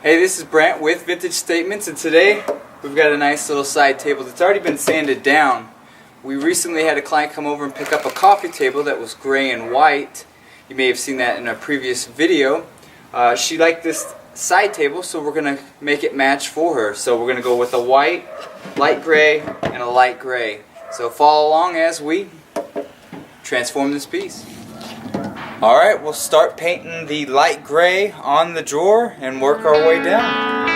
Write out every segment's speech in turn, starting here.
Hey, this is Brent with Vintage Statements, and today we've got a nice little side table that's already been sanded down. We recently had a client come over and pick up a coffee table that was gray and white. You may have seen that in a previous video. She liked this side table, so we're going to make it match for her. So we're going to go with a white, light gray, and a light gray. So follow along as we transform this piece. Alright, we'll start painting the light gray on the drawer and work our way down.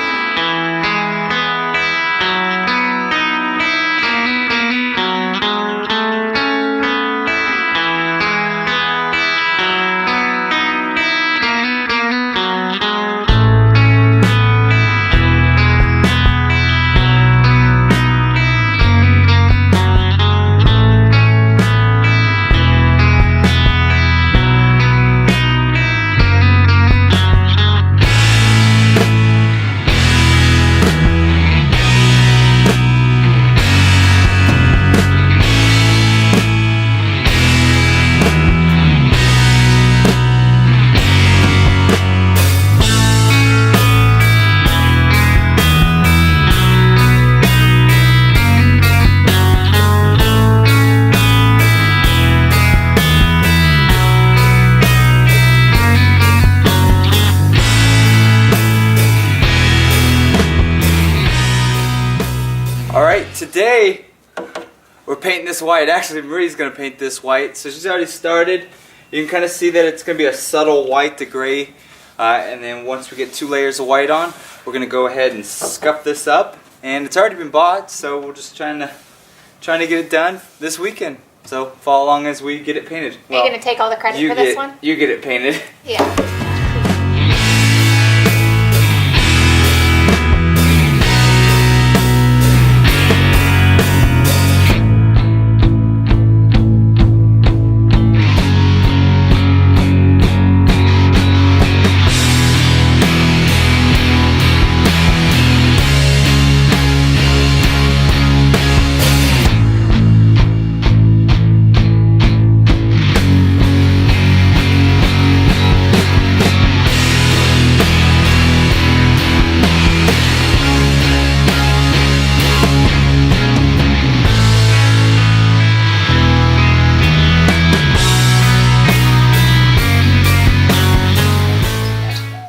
Alright, today we're painting this white. Actually, Marie's going to paint this white. So she's already started. You can kind of see that it's going to be a subtle white to gray. And then once we get 2 layers of white on, we're going to go ahead and scuff this up. And it's already been bought, so we're just trying to get it done this weekend. So follow along as we get it painted. Are you going to take all the credit for this one? You get it painted. Yeah.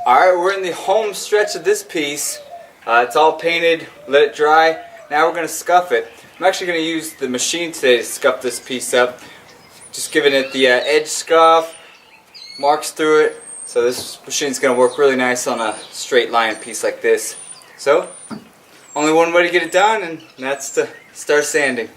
Alright, we're in the home stretch of this piece. It's all painted, let it dry. Now we're going to scuff it. I'm actually going to use the machine today to scuff this piece up. Just giving it the edge scuff, marks through it. So this machine's going to work really nice on a straight line piece like this. So, only one way to get it done, and that's to start sanding.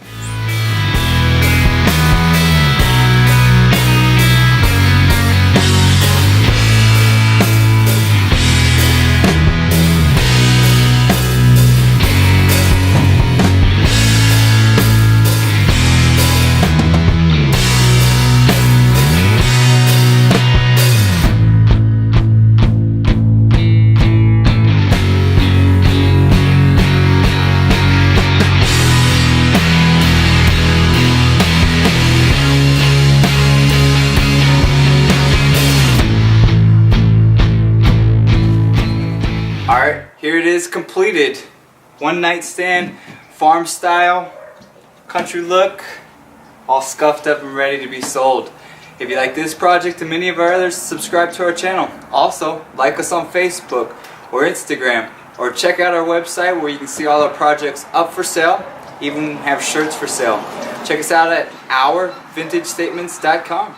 Alright, here it is completed. One nightstand, farm style, country look, all scuffed up and ready to be sold. If you like this project and many of our others, subscribe to our channel. Also, like us on Facebook or Instagram, or check out our website where you can see all our projects up for sale, even have shirts for sale. Check us out at ourvintagestatements.com.